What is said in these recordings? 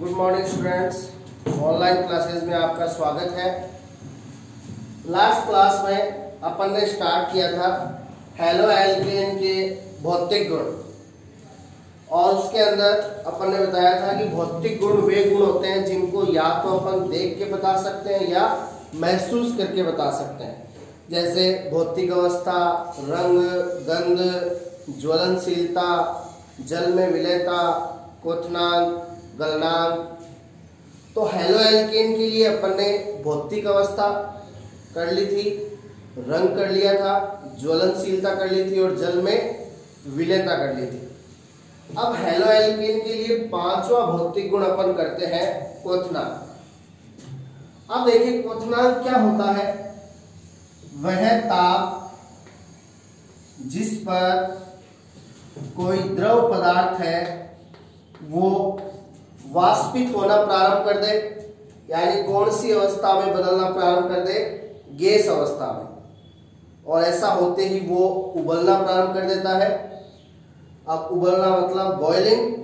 Good morning students, online classes में आपका स्वागत है। लास्ट क्लास में अपन ने स्टार्ट किया था हैलो एल्केन के भौतिक गुण, और उसके अंदर अपन ने बताया था कि भौतिक गुण वे गुण होते हैं जिनको या तो अपन देख के बता सकते हैं या महसूस करके बता सकते हैं, जैसे भौतिक अवस्था, रंग, गंध, ज्वलनशीलता, जल में विलेयता, क्वथनांक, गलनांक। तो हैलो एल्केन के लिए अपन ने भौतिक अवस्था कर ली थी, रंग कर लिया था, ज्वलनशीलता कर ली थी और जल में विलेयता कर ली थी। अब हैलो एल्केन के लिए पांचवा भौतिक गुण अपन करते हैं क्वथनांक। अब देखिए क्वथनांक क्या होता है। वह ताप जिस पर कोई द्रव पदार्थ है वो वाष्पित होना प्रारंभ कर दे, यानी कौन सी अवस्था में बदलना प्रारंभ कर दे, गैस अवस्था में, और ऐसा होते ही वो उबलना प्रारंभ कर देता है। अब उबलना मतलब बॉइलिंग,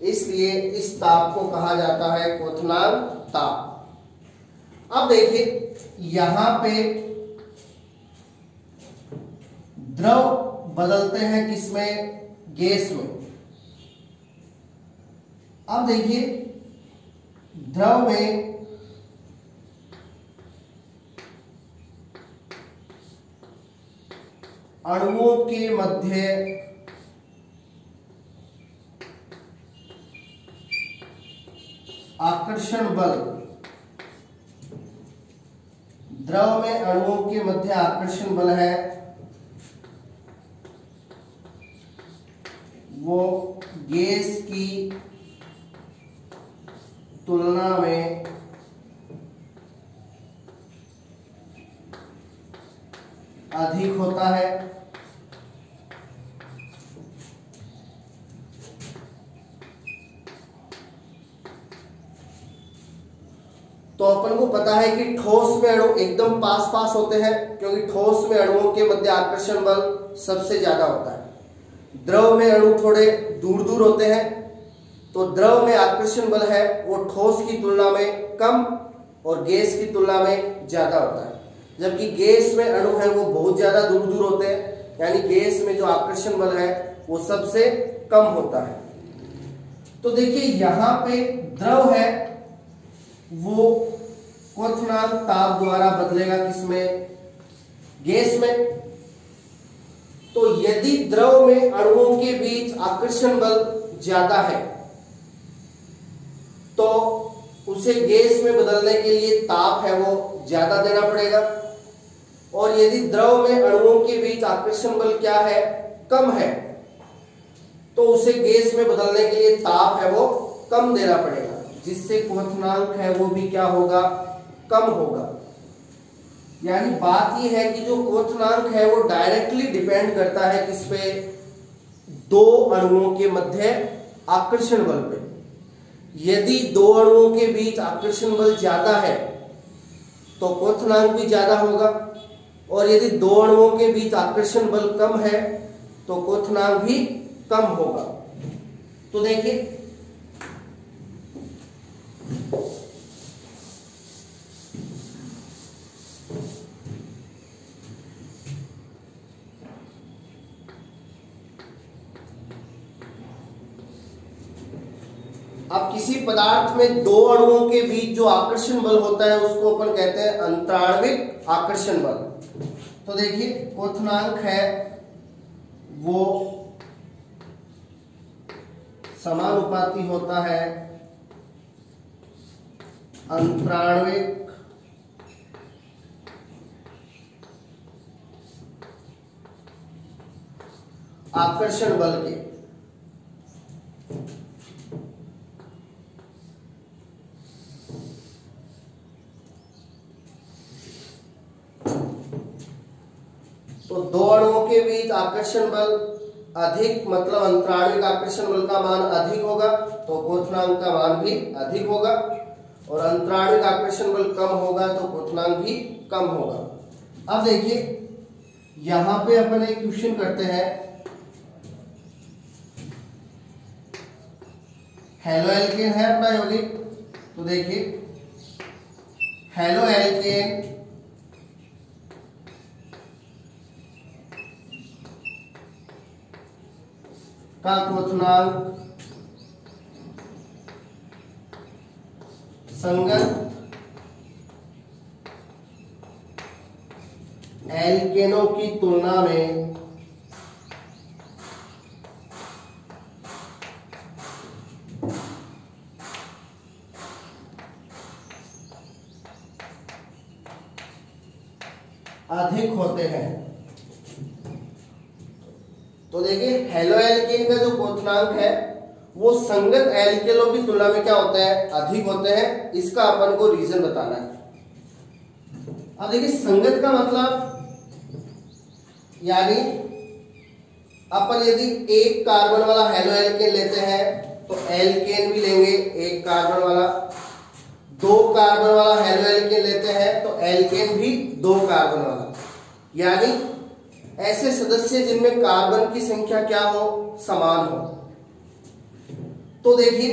इसलिए इस ताप को कहा जाता है क्वथनांक ताप। अब देखिए यहां पे द्रव बदलते हैं किसमें, गैस में। अब देखिए द्रव में अणुओं के मध्य आकर्षण बल, द्रव में अणुओं के मध्य आकर्षण बल है वो गैस की तुलना में अधिक होता है। तो अपन को पता है कि ठोस में अणु एकदम पास पास होते हैं, क्योंकि ठोस में अणुओं के मध्य आकर्षण बल सबसे ज्यादा होता है। द्रव में अणु थोड़े दूर दूर होते हैं, तो द्रव में आकर्षण बल है वो ठोस की तुलना में कम और गैस की तुलना में ज्यादा होता है। जबकि गैस में अणु है वो बहुत ज्यादा दूर दूर होते हैं, यानी गैस में जो आकर्षण बल है वो सबसे कम होता है। तो देखिए यहां पे द्रव है वो क्वथनांक ताप द्वारा बदलेगा किसमें, गैस में। तो यदि द्रव में अणुओं के बीच आकर्षण बल ज्यादा है तो उसे गैस में बदलने के लिए ताप है वो ज्यादा देना पड़ेगा, और यदि द्रव में अणुओं के बीच आकर्षण बल क्या है, कम है, तो उसे गैस में बदलने के लिए ताप है वो कम देना पड़ेगा, जिससे क्वथनांक है वो भी क्या होगा, कम होगा। यानी बात यह है कि जो क्वथनांक है वो डायरेक्टली डिपेंड करता है किस पे, दो अणुओं के मध्य आकर्षण बल पे। यदि दो अणुओं के बीच आकर्षण बल ज्यादा है तो क्वथनांक भी ज्यादा होगा, और यदि दो अणुओं के बीच आकर्षण बल कम है तो क्वथनांक भी कम होगा। तो देखिए अब किसी पदार्थ में दो अणुओं के बीच जो आकर्षण बल होता है उसको अपन कहते हैं अंतराण्विक आकर्षण बल। तो देखिए क्वथनांक है वो समानुपाती होता है अंतराण्विक आकर्षण बल के। तो दो अणुओं के बीच आकर्षण बल अधिक मतलब अंतराण्विक आकर्षण बल का मान अधिक होगा तो क्वथनांक का मान भी अधिक होगा, और अंतराण्विक आकर्षण बल कम होगा तो क्वथनांक भी कम होगा। अब देखिए यहां पे अपन एक क्वेश्चन करते हैं, हेलो एल्केन है अपना यौगिक। तो देखिए हेलो एल्केन का क्वथनांक संगत एल्केनों की तुलना में अधिक होते हैं। तो देखिए हेलो एल्केन का जो क्वथनांक है वो संगत एल्केनों की तुलना में क्या होता है, अधिक होते हैं। इसका अपन को रीजन बताना है। अब देखिए संगत का मतलब यानी अपन यदि एक कार्बन वाला हेलो एल्केन लेते हैं तो एल्केन भी लेंगे एक कार्बन वाला, दो कार्बन वाला हेलो एल्केन लेते हैं तो एल्केन भी दो कार्बन वाला, यानी ऐसे सदस्य जिनमें कार्बन की संख्या क्या हो, समान हो। तो देखिए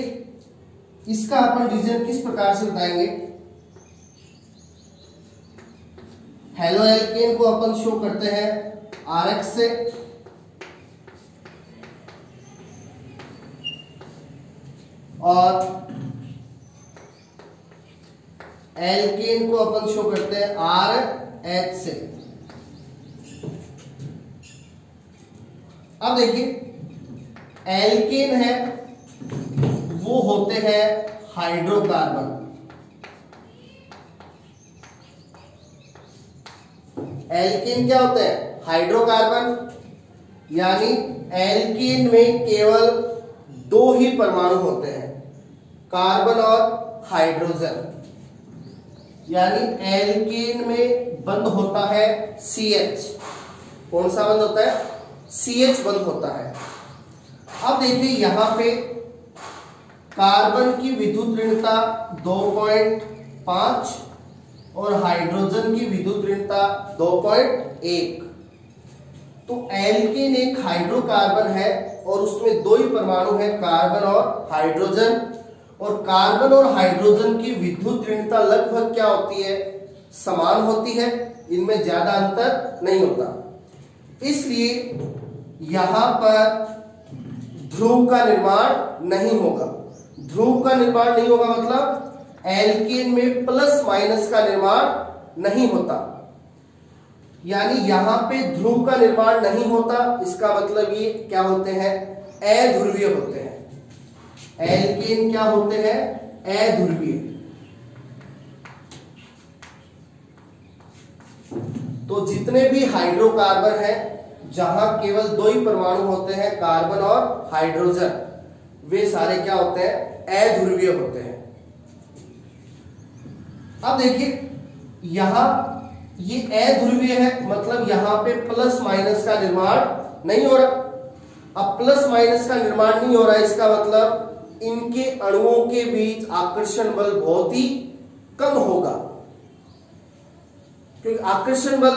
इसका अपन रीजन किस प्रकार से बताएंगे। हेलो एल्केन को अपन शो करते हैं RX से, और एल्केन को अपन शो करते हैं RH से। अब देखिए एल्केन है वो होते हैं हाइड्रोकार्बन, एल्केन क्या होते हैं, हाइड्रोकार्बन, यानी एल्केन में केवल दो ही परमाणु होते हैं, कार्बन और हाइड्रोजन, यानी एल्केन में बंद होता है CH। कौन सा बंद होता है, CH बंद होता है। अब देखिए यहां पे कार्बन की विद्युत ऋणता 2.5 और हाइड्रोजन की विद्युत ऋणता 2.1। तो एल्केन एक हाइड्रोकार्बन है और उसमें दो ही परमाणु है, कार्बन और हाइड्रोजन, और कार्बन और हाइड्रोजन की विद्युत ऋणता लगभग क्या होती है, समान होती है, इनमें ज्यादा अंतर नहीं होता। इसलिए यहां पर ध्रुव का निर्माण नहीं होगा। ध्रुव का निर्माण नहीं होगा मतलब एल्केन में प्लस माइनस का निर्माण नहीं होता, यानी यहां पे ध्रुव का निर्माण नहीं होता। इसका मतलब ये क्या होते हैं, अध्रुवीय होते हैं। एल्केन क्या होते हैं, अध्रुवीय। तो जितने भी हाइड्रोकार्बन हैं जहां केवल दो ही परमाणु होते हैं, कार्बन और हाइड्रोजन, वे सारे क्या होते हैं, अध्रुवीय होते हैं। अब देखिए यहां ये अध्रुवीय है मतलब यहां पे प्लस माइनस का निर्माण नहीं हो रहा। अब प्लस माइनस का निर्माण नहीं हो रहा, इसका मतलब इनके अणुओं के बीच आकर्षण बल बहुत ही कम होगा, क्योंकि आकर्षण बल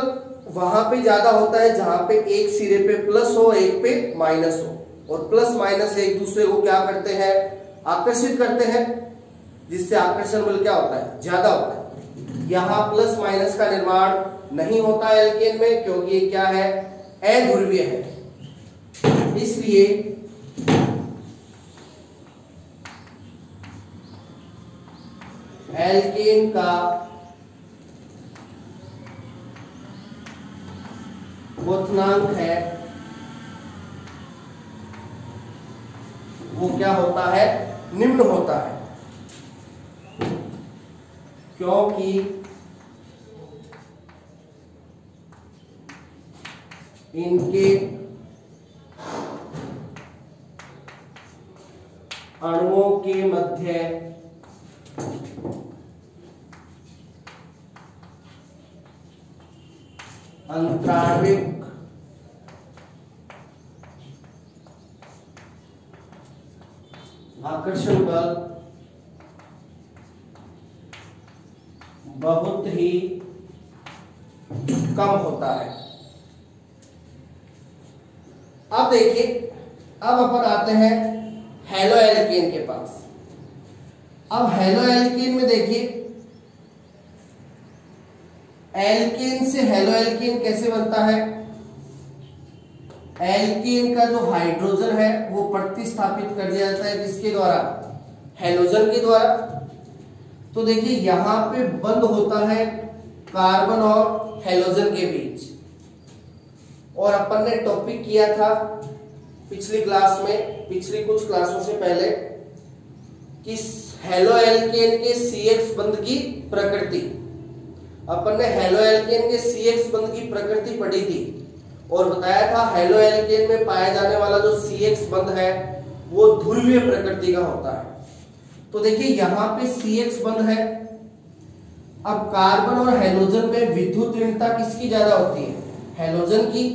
वहां पे ज्यादा होता है जहां पे एक सिरे पे प्लस हो एक पे माइनस हो, और प्लस माइनस एक दूसरे को क्या करते हैं, आकर्षित करते हैं, जिससे आकर्षण बल क्या होता है, ज्यादा होता है। यहां प्लस माइनस का निर्माण नहीं होता है एल्केन में, क्योंकि ये क्या है, अध्रुवीय है। इसलिए एल्केन का क्वथनांक है वो क्या होता है, निम्न होता है, क्योंकि इनके अणुओं के मध्य अंतराणविक आकर्षण बल बहुत ही कम होता है। अब देखिए अब अपन आते हैं हेलो एल्केन के पास। अब हेलो एल्केन में देखिए, एल्केन से हेलो एल्केन कैसे बनता है? एल्केन का जो हाइड्रोजन है वो प्रतिस्थापित कर दिया जाता है किसके द्वारा? हेलोजन के द्वारा। तो देखिए यहां पे बंद होता है कार्बन और हेलोजन के बीच, और अपन ने टॉपिक किया था पिछली क्लास में, पिछली कुछ क्लासों से पहले, कि हेलो एल्केन के CX बंध की प्रकृति। अपन ने हेलो एल्केन के CX बंध की प्रकृति पढ़ी थी और बताया था हेलो एल्केन में पाया जाने वाला जो CX बंध है वो ध्रुवीय प्रकृति का होता है। तो देखिए यहां पे CX बंध है। अब कार्बन और हेलोजन में विद्युत ऋणता किसकी ज्यादा होती है? हेलोजन की।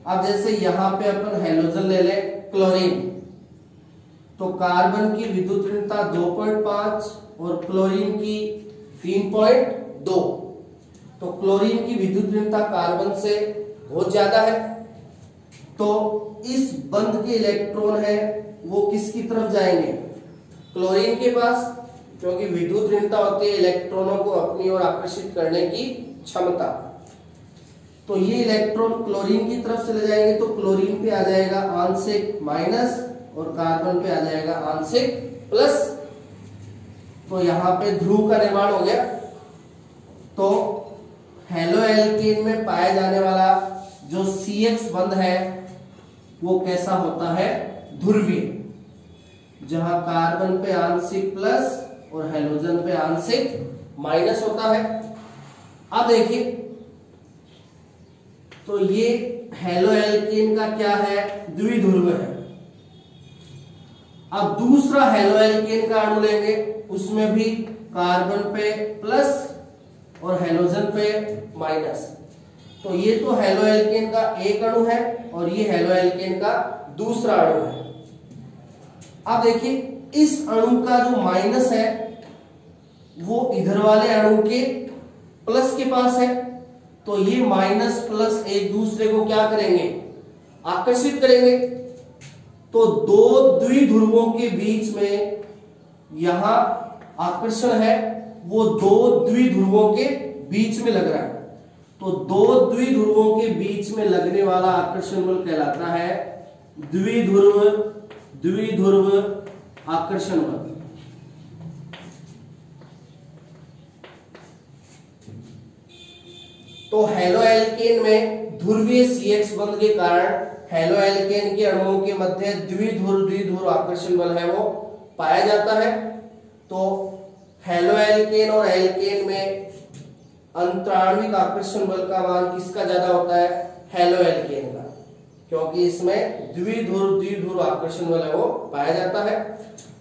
अब जैसे यहां पे अपन हेलोजन ले ले क्लोरीन, तो कार्बन की विद्युत ऋणता 2.5 और क्लोरीन की 3.2। तो क्लोरीन की विद्युत ऋणता कार्बन से बहुत ज्यादा है। तो इस बंध के इलेक्ट्रॉन है वो किसकी तरफ जाएंगे? क्लोरीन के पास, क्योंकि विद्युत ऋणता होती है इलेक्ट्रॉनों को अपनी ओर आकर्षित करने की क्षमता। तो ये इलेक्ट्रॉन क्लोरीन की तरफ चले जाएंगे, तो क्लोरीन पे आ जाएगा आंशिक माइनस और कार्बन पे आ जाएगा आंशिक प्लस। तो यहां पे ध्रुव का निर्माण हो गया। तो हेलो एल्केन में पाया जाने वाला जो CX बंध है वो कैसा होता है? ध्रुवीय, जहां कार्बन पे आंशिक प्लस और हेलोजन पे आंशिक माइनस होता है। अब देखिए, तो ये हेलो एल्केन का क्या है? द्विध्रुव है। अब दूसरा हेलो एल्केन का अणु लेंगे, उसमें भी कार्बन पे प्लस और हेलोजन पे माइनस। तो ये तो हेलो एल्केन का एक अणु है और ये हेलो एल्केन का दूसरा अणु है। अब देखिए इस अणु का जो माइनस है वो इधर वाले अणु के प्लस के पास है। तो ये माइनस प्लस एक दूसरे को क्या करेंगे? आकर्षित करेंगे। तो दो द्विध्रुवों के बीच में यहां आकर्षण है वो दो द्विध्रुवों के बीच में लग रहा है। तो दो द्विध्रुवों के बीच में लगने वाला आकर्षण बल कहलाता है द्विध्रुव आकर्षण बल। तो हेलो एल्केन में ध्रुवीय CX बंध के कारण हेलो एल्केन के अणुओं के मध्य द्विध्रुव आकर्षण बल है वो पाया जाता है। तो हेलो एल्केन और एल्केन में अंतराण्विक आकर्षण बल का मान किसका ज्यादा होता है? हेलो एल्केन का, क्योंकि इसमें द्विध्रुव आकर्षण बल है वो पाया जाता है।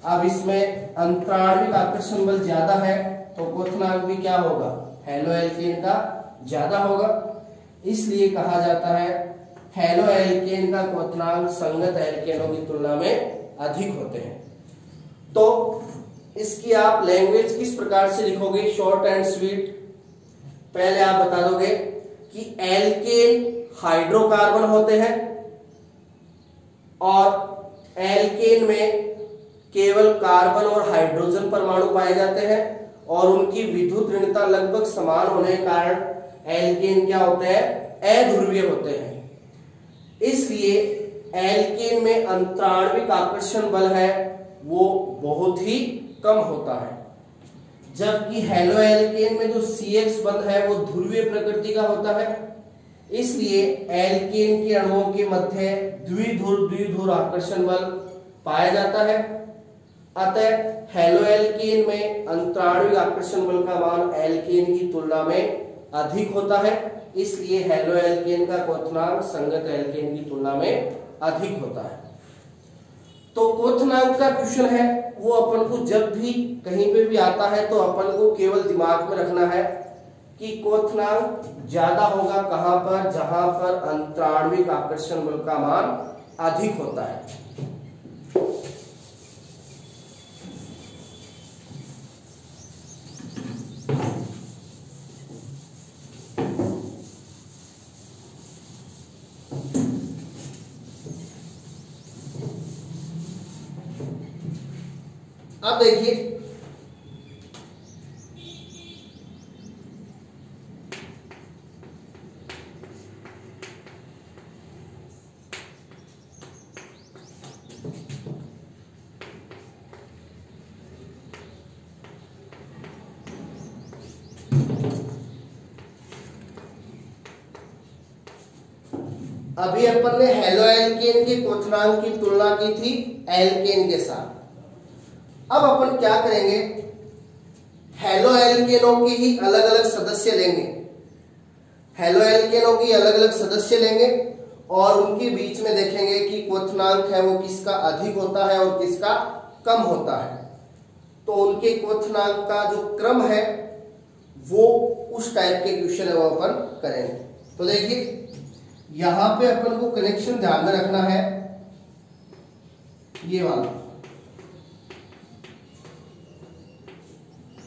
अब इसमें अंतराण्विक आकर्षण बल ज्यादा है तो क्वथनांक भी क्या होगा? हेलो एल्केन का ज्यादा होगा। इसलिए कहा जाता है हेलो एल्केन का क्वथनांक संगत एल्केनों की तुलना में अधिक होते हैं। तो इसकी आप लैंग्वेज किस प्रकार से लिखोगे? Short and sweet. पहले आप बता दोगे कि एल्केन हाइड्रोकार्बन होते हैं और एल्केन में केवल कार्बन और हाइड्रोजन परमाणु पाए जाते हैं और उनकी विद्युत ऋणता लगभग समान होने के कारण एल्केन क्या होते हैं? अध्रुवीय होते हैं। इसलिए एल्केन में अंतराण्विक आकर्षण बल है वो बहुत ही कम होता है, जबकि हेलो एल्केन में जो CX बंध है वो ध्रुवीय प्रकृति का होता है। इसलिए एल्केन के अणुओं के मध्य द्विध्रुव आकर्षण बल पाया जाता है। अतः हेलो एल्केन में अंतराण्विक आकर्षण बल का मान एल्केन की तुलना में अधिक होता है। इसलिए हेलो एल्केन का क्वथनांक संगत एल्केन की तुलना में अधिक होता है। तो क्वथनांक का क्वेश्चन है वो अपन को जब भी कहीं पे भी आता है तो अपन को केवल दिमाग में रखना है कि क्वथनांक ज्यादा होगा कहां पर? जहां पर अंतराण्विक आकर्षण बल का मान अधिक होता है। अब देखिए अभी अपन ने हेलो एल्केन के क्वथनांक की तुलना की थी एल्केन के साथ। अब अपन क्या करेंगे, हेलो एल्केनों के ही अलग अलग सदस्य लेंगे, हेलो एल्केनों की अलग अलग सदस्य लेंगे और उनके बीच में देखेंगे कि क्वथनांक है वो किसका अधिक होता है और किसका कम होता है। तो उनके क्वथनांक का जो क्रम है वो उस टाइप के क्वेश्चन है वो अपन करेंगे। तो देखिए यहां पे अपन को कनेक्शन ध्यान में रखना है, ये वाला,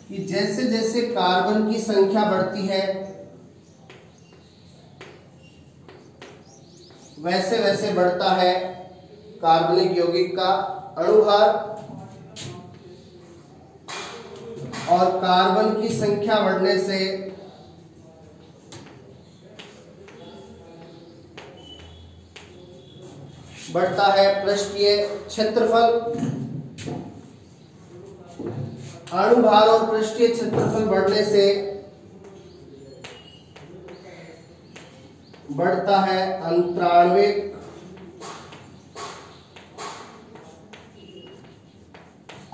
कि जैसे जैसे कार्बन की संख्या बढ़ती है वैसे वैसे बढ़ता है कार्बनिक यौगिक का अणुभार, और कार्बन की संख्या बढ़ने से बढ़ता है पृष्ठीय क्षेत्रफल। अणुभार और पृष्ठीय क्षेत्रफल बढ़ने से बढ़ता है अंतराण्विक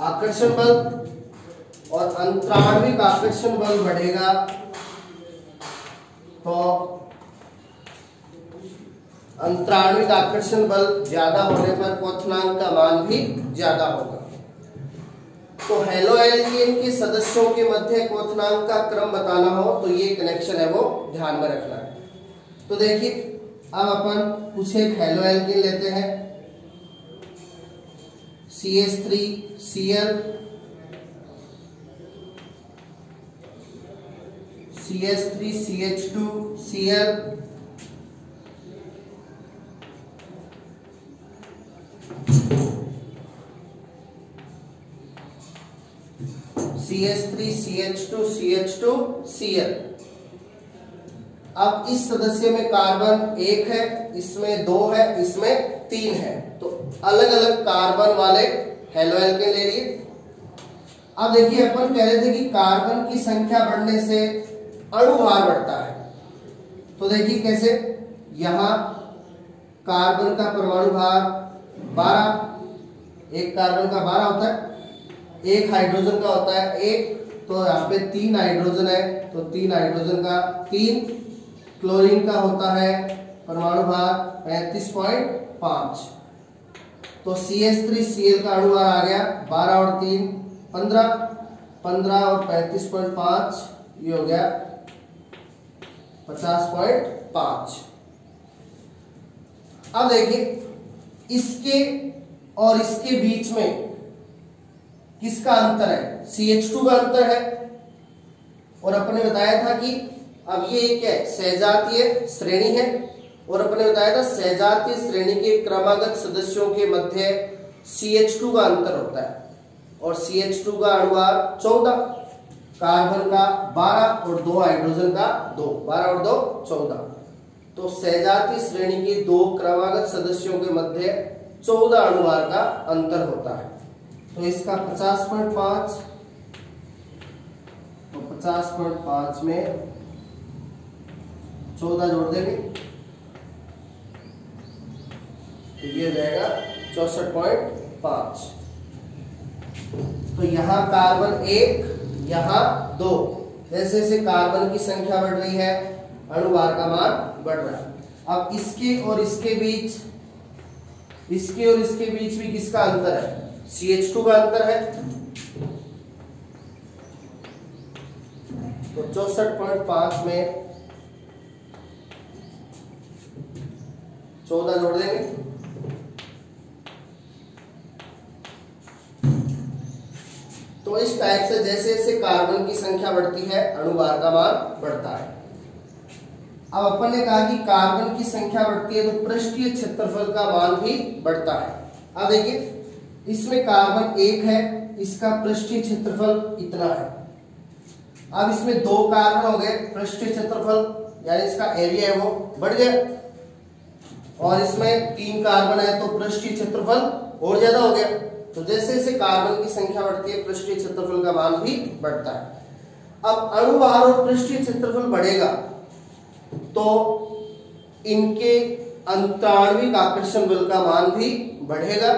आकर्षण बल, और अंतराण्विक आकर्षण बल बढ़ेगा तो अंतराण्विक आकर्षण बल ज्यादा होने पर क्वथनांक का मान भी ज्यादा होगा। तो हेलो एल्केन के सदस्यों के मध्य क्वथनांक का क्रम बताना हो तो ये कनेक्शन है वो ध्यान में रखना है। तो देखिए अब अपन कुछ एक हेलो एल्केन लेते हैं, CH3Cl, CH3CH2Cl, CH3CH2CH2Cl। अब इस सदस्य में कार्बन 1 है, इसमें 2 है, इसमें 3 है, तो अलग अलग कार्बन वाले हेलो एल्केन ले लिए। अब देखिए अपन कह रहे थे कि कार्बन की संख्या बढ़ने से अणुभार बढ़ता है। तो देखिए कैसे, यहां कार्बन का परमाणु भार 12, एक कार्बन का 12 होता है, एक हाइड्रोजन का होता है 1, तो यहाँ पे 3 हाइड्रोजन है तो 3 हाइड्रोजन का 3, क्लोरीन का होता है परमाणु भार 35.5, तो CH3Cl का अणुभार आ गया 12 और 3 15, 15 और 35.5 ये हो गया 50.5। अब देखिए इसके और इसके बीच में किसका अंतर है, CH2 का अंतर है, और अपने बताया था कि अब ये क्या है, सहजातीय श्रेणी है, और अपने बताया था सहजातीय श्रेणी के क्रमागत सदस्यों के मध्य CH2 का अंतर होता है, और CH2 का अणुभार 14, कार्बन का 12 और 2 हाइड्रोजन का 2, 12 और 2 14, तो सहजातीय श्रेणी के 2 क्रमागत सदस्यों के मध्य 14 अणुभार का अंतर होता है। तो इसका 50.5, तो 50.5 में 14 जोड़ देंगे तो ये हो जाएगा 64.5। तो यहाँ कार्बन 1, यहाँ 2, जैसे जैसे कार्बन की संख्या बढ़ रही है अणुभार का मान बढ़ रहा है। अब इसके और इसके बीच, इसके और इसके बीच भी किसका अंतर है, CH2 का अंतर है, तो 64.5 में 14 जोड़ देंगे तो इस टाइप से जैसे जैसे कार्बन की संख्या बढ़ती है अणुभार का मान बढ़ता है। अब अपन ने कहा कि कार्बन की संख्या बढ़ती है तो पृष्ठीय क्षेत्रफल का मान भी बढ़ता है। अब देखिए इसमें कार्बन 1 है, इसका पृष्ठीय क्षेत्रफल इतना है। अब इसमें 2 कार्बन हो गए, पृष्ठीय क्षेत्रफल यानी इसका एरिया है वो बढ़ गया, और इसमें 3 कार्बन है तो पृष्ठीय क्षेत्रफल और ज्यादा हो गया। तो जैसे जैसे कार्बन की संख्या बढ़ती है पृष्ठीय क्षेत्रफल का मान भी बढ़ता है। अब अणुभार और पृष्ठीय क्षेत्रफल बढ़ेगा तो इनके अंतराण्विक आकर्षण बल का मान भी बढ़ेगा,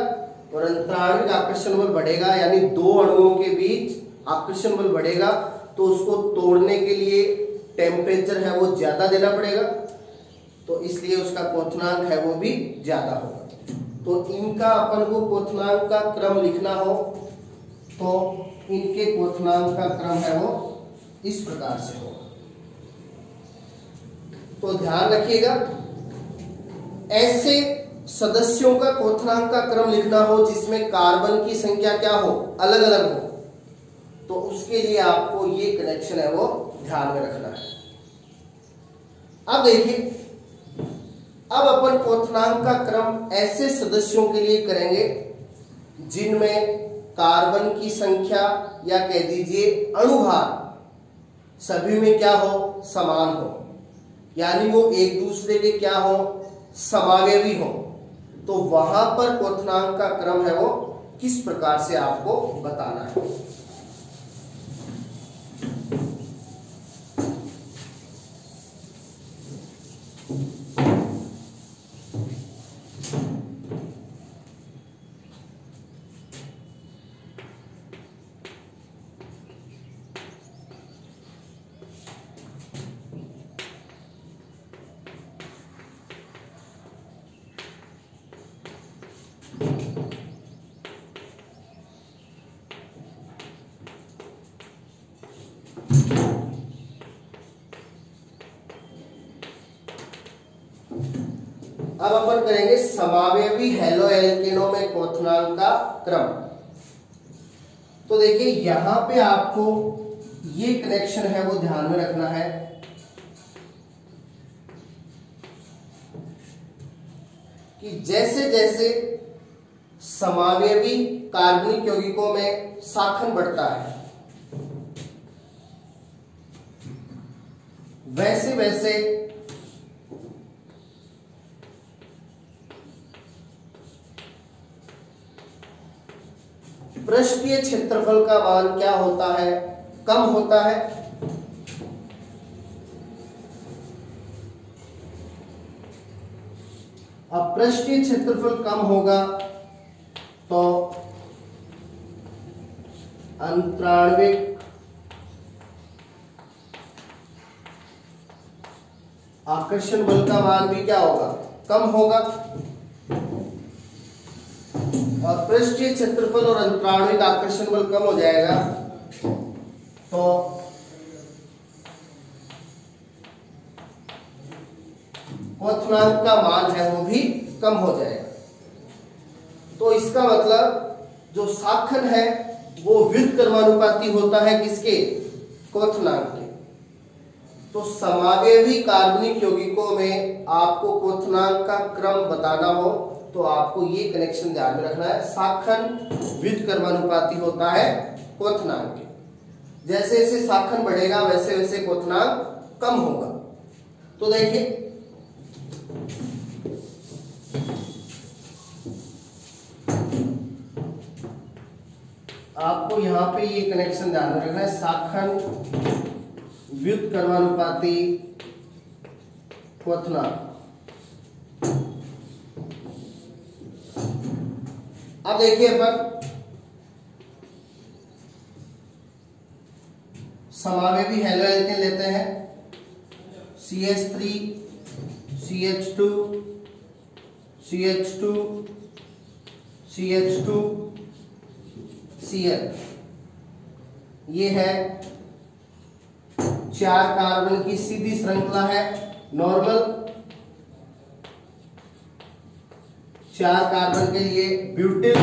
और अंतराण्विक आकर्षण बल बढ़ेगा यानी दो अणुओं के बीच आकर्षण बल बढ़ेगा, तो उसको तोड़ने के लिए टेम्परेचर है वो ज्यादा देना पड़ेगा, तो इसलिए उसका क्वथनांक है वो भी ज्यादा होगा। तो इनका अपन को क्वथनांक का क्रम लिखना हो तो इनके क्वथनांक का क्रम है वो इस प्रकार से होगा। तो ध्यान रखिएगा, ऐसे सदस्यों का क्वथनांक का क्रम लिखना हो जिसमें कार्बन की संख्या क्या हो, अलग अलग हो, तो उसके लिए आपको ये कनेक्शन है वो ध्यान में रखना है। अब देखिए, अब अपन क्वथनांक का क्रम ऐसे सदस्यों के लिए करेंगे जिनमें कार्बन की संख्या या कह दीजिए अणुभार सभी में क्या हो, समान हो, यानी वो एक दूसरे के क्या हो, समावेवी हो। तो वहां पर क्वथनांक का क्रम है वो किस प्रकार से आपको बताना है। अब अपन करेंगे समावेवी हैलो एल्केनों में क्वथनांक का क्रम। तो देखिए यहां पे आपको ये कनेक्शन है वो ध्यान में रखना है कि जैसे जैसे समावेवी कार्बनिक यौगिकों में शाखन बढ़ता है, वैसे वैसे पृष्ठीय क्षेत्रफल का मान क्या होता है, कम होता है। अब पृष्ठीय क्षेत्रफल कम होगा तो अंतराण्विक आकर्षण बल का मान भी क्या होगा, कम होगा। और पृष्ठीय क्षेत्रफल और अंतराण्विक आकर्षण बल कम हो जाएगा तो क्वथनांक का मान है वो भी कम हो जाएगा। तो इसका मतलब जो शाखन है वो व्युत्क्रमानुपाती होता है किसके, क्वथनांक के। तो समावेवी कार्बनिक यौगिकों में आपको क्वथनांक का क्रम बताना हो तो आपको ये कनेक्शन ध्यान में रखना है, शाखन व्युत्क्रमानुपाती होता है क्वथनांक के। जैसे जैसे शाखन बढ़ेगा वैसे वैसे क्वथनांक कम होगा। तो देखिए आपको यहां पे ये कनेक्शन ध्यान में रखना है, शाखन व्युत्क्रमानुपाती क्वथनांक। अब देखिए अपन समावेवी हैलो एल्केन लेते हैं, CH3 CH2 CH2 CH2 Cl। ये है 4 कार्बन की सीधी श्रृंखला है नॉर्मल, 4 कार्बन के लिए ब्यूटिल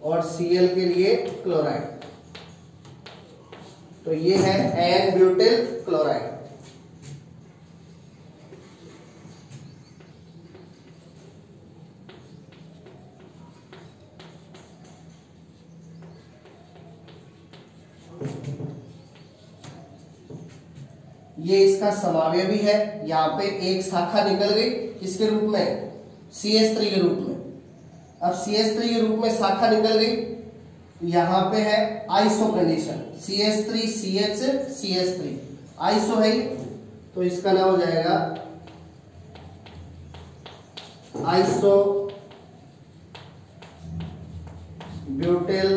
और Cl के लिए क्लोराइड। तो ये है एन ब्यूटिल क्लोराइड। ये इसका समावेवी है, यहाँ पे एक शाखा निकल गई किसके रूप में, CH3 के रूप में। अब CH3 के रूप में शाखा निकल गई, यहाँ पे है iso condition, CH3 CH CH3 iso है, तो इसका नाम हो जाएगा आइसो ब्यूटिल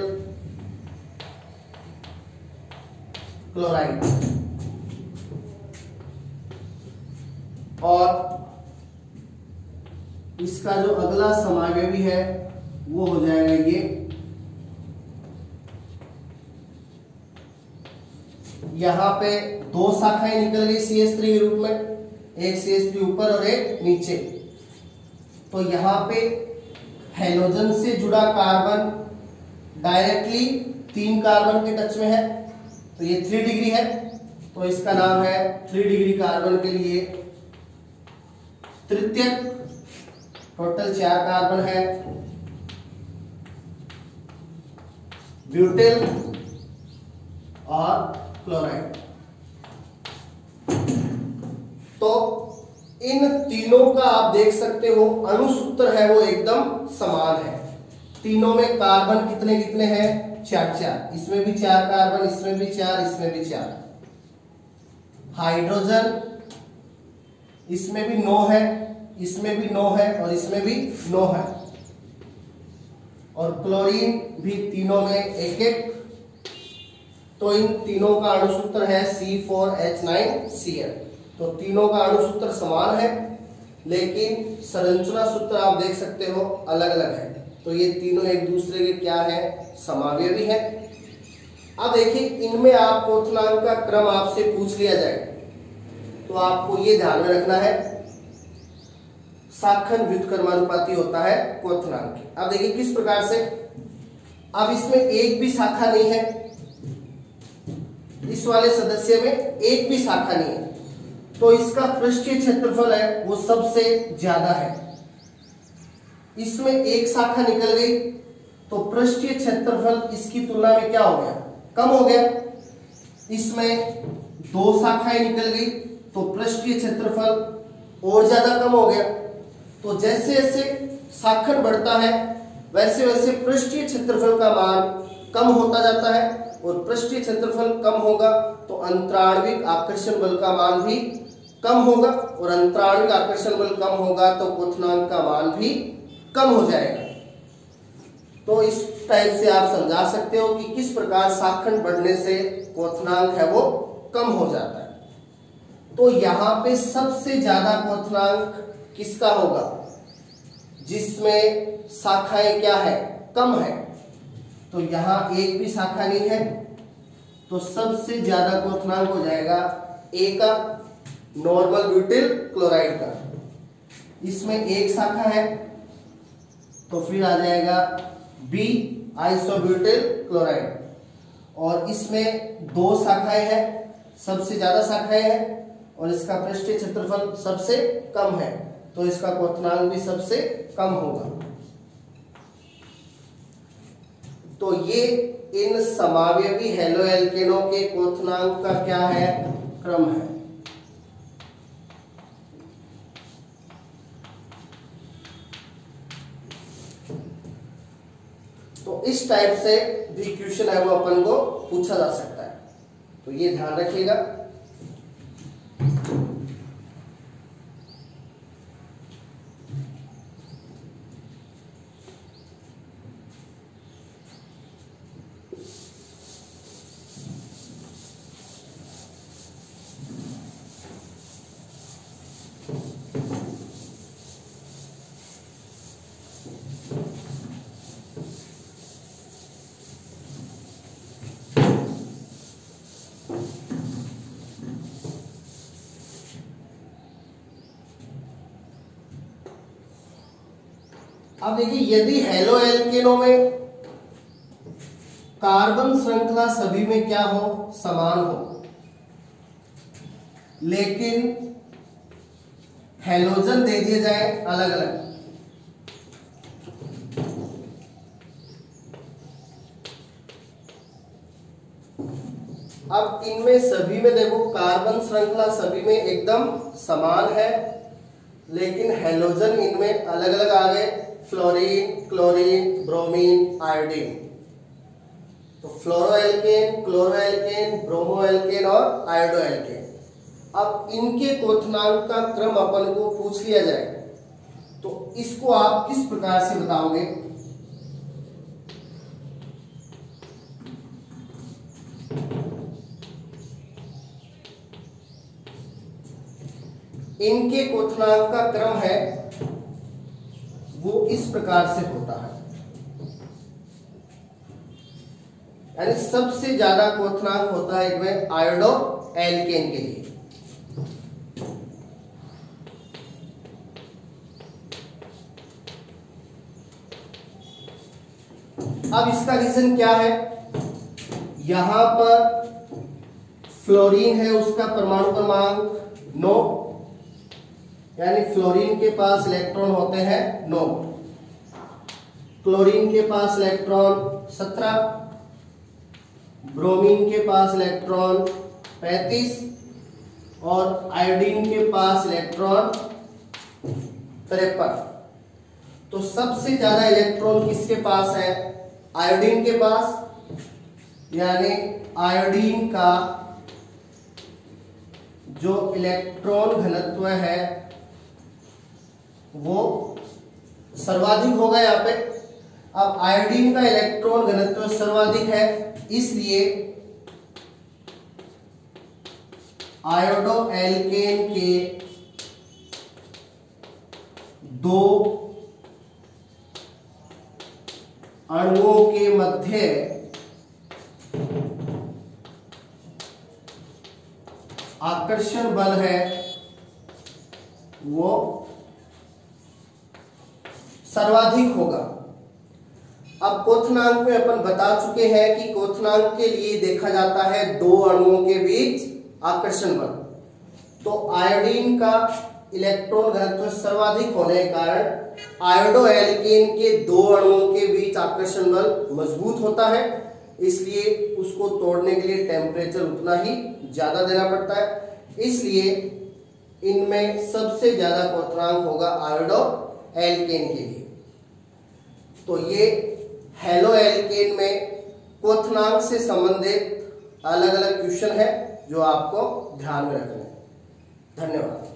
क्लोराइड। और इसका जो अगला समावयवी है वो हो जाएगा ये, यहां पे दो शाखाएं निकल गई CH3 के रूप में, एक CH3 ऊपर और एक नीचे। तो यहां पे हैलोजन से जुड़ा कार्बन डायरेक्टली 3 कार्बन के टच में है, तो ये 3 डिग्री है, तो इसका नाम है 3 डिग्री कार्बन के लिए तृतीयक। टोटल 4 कार्बन है, ब्यूटिल और क्लोराइड। तो इन तीनों का आप देख सकते हो अणुसूत्र है वो एकदम समान है। तीनों में कार्बन कितने कितने हैं? 4-4। इसमें भी 4 कार्बन, इसमें भी 4, इसमें भी 4। हाइड्रोजन इसमें भी 9 है, इसमें भी 9 है और इसमें भी 9 है। और क्लोरीन भी तीनों में 1-1। तो इन तीनों का अणुसूत्र है C4H9Cl। तो तीनों का अणुसूत्र समान है, लेकिन संरचना सूत्र आप देख सकते हो अलग अलग है। तो ये तीनों एक दूसरे के क्या है? समावयवी है। अब देखिए, इनमें आप क्वोथनांक का क्रम आपसे पूछ लिया जाए तो आपको ये ध्यान में रखना है, शाखन व्युत्क्रमानुपाती होता है क्वोथनांक। अब देखिए किस प्रकार से, अब इसमें एक भी शाखा नहीं है, इस वाले सदस्य में एक भी शाखा नहीं है, तो इसका पृष्ठीय क्षेत्रफल है वो सबसे ज्यादा है। इसमें एक शाखा निकल गई तो पृष्ठीय क्षेत्रफल इसकी तुलना में क्या हो गया? कम हो गया। इसमें 2 शाखाएं निकल गई तो पृष्ठीय क्षेत्रफल और ज्यादा कम हो गया। तो जैसे जैसे शाखन बढ़ता है वैसे वैसे पृष्ठीय क्षेत्रफल का मान कम होता जाता है, और पृष्ठीय क्षेत्रफल कम होगा तो अंतराणविक आकर्षण बल का मान भी कम होगा, और अंतराणविक आकर्षण बल कम होगा तो क्वोथनांक का मान भी कम हो जाएगा। तो इस टाइप से आप समझा सकते हो कि किस प्रकार शाखन बढ़ने से क्वोथनांक है वो कम हो जाता है। तो यहां पे सबसे ज्यादा क्वोथनांक किसका होगा? जिसमें शाखाएं क्या है? कम है। तो यहां एक भी शाखा नहीं है, तो सबसे ज्यादा क्वोथनांक हो जाएगा ए का, नॉर्मल ब्यूटिल क्लोराइड का। इसमें एक शाखा है तो फिर आ जाएगा बी, आइसोब्यूटिल क्लोराइड। और इसमें 2 शाखाएं हैं, सबसे ज्यादा शाखाएं हैं, और इसका पृष्ठीय क्षेत्रफल सबसे कम है, तो इसका क्वोथनांक भी सबसे कम होगा। तो ये इन समावयवी हैलो एल्केनों के क्वोथनांक का क्या है? क्रम है। तो इस टाइप से भी क्वेश्चन है वो अपन को पूछा जा सकता है, तो ये ध्यान रखिएगा। अब देखिए, यदि हैलो एल्केनों में कार्बन श्रृंखला सभी में क्या हो? समान हो, लेकिन हैलोजन दे दिए जाए अलग अलग, अब इनमें सभी में देखो कार्बन श्रृंखला सभी में एकदम समान है, लेकिन हैलोजन इनमें अलग अलग आ गए, फ्लोरीन, क्लोरीन, ब्रोमीन, आयोडीन। तो फ्लोरोएल्केन, क्लोरोएल्केन, ब्रोमोएल्केन और आयोडोएल्केन। अब इनके क्वोथनांक का क्रम अपन को पूछ लिया जाए तो इसको आप किस प्रकार से बताओगे? इनके क्वोथनांक का क्रम है वो इस प्रकार से होता है, यानी सबसे ज्यादा क्वोथनांक होता है इनमें आयोडो एल्केन के लिए। अब इसका रीजन क्या है? यहां पर फ्लोरीन है, उसका परमाणु क्रमांक 9, यानी फ्लोरीन के पास इलेक्ट्रॉन होते हैं 9, क्लोरीन के पास इलेक्ट्रॉन 17, ब्रोमीन के पास इलेक्ट्रॉन 35 और आयोडीन के पास इलेक्ट्रॉन 53। तो सबसे ज्यादा इलेक्ट्रॉन किसके पास है? आयोडीन के पास, यानी आयोडीन का जो इलेक्ट्रॉन घनत्व है वो सर्वाधिक होगा यहाँ पे। अब आयोडीन का इलेक्ट्रॉन घनत्व सर्वाधिक है, इसलिए आयोडो एल्केन के दो अणुओं के मध्य आकर्षण बल है वो सर्वाधिक होगा। अब क्वोथनांक में अपन बता चुके हैं कि क्वोथनांक के लिए देखा जाता है दो अणुओं के बीच आकर्षण बल। तो आयोडीन का इलेक्ट्रॉन घनत्व सर्वाधिक होने के कारण आयोडो एल्केन के दो अणुओं के बीच आकर्षण बल मजबूत होता है, इसलिए उसको तोड़ने के लिए टेम्परेचर उतना ही ज्यादा देना पड़ता है। इसलिए इनमें सबसे ज्यादा क्वोथनांक होगा आयोडो एल्केन के लिए। तो ये हैलो एल्केन में क्वोथनांक से संबंधित अलग अलग क्वेश्चन है जो आपको ध्यान में रखना है। धन्यवाद।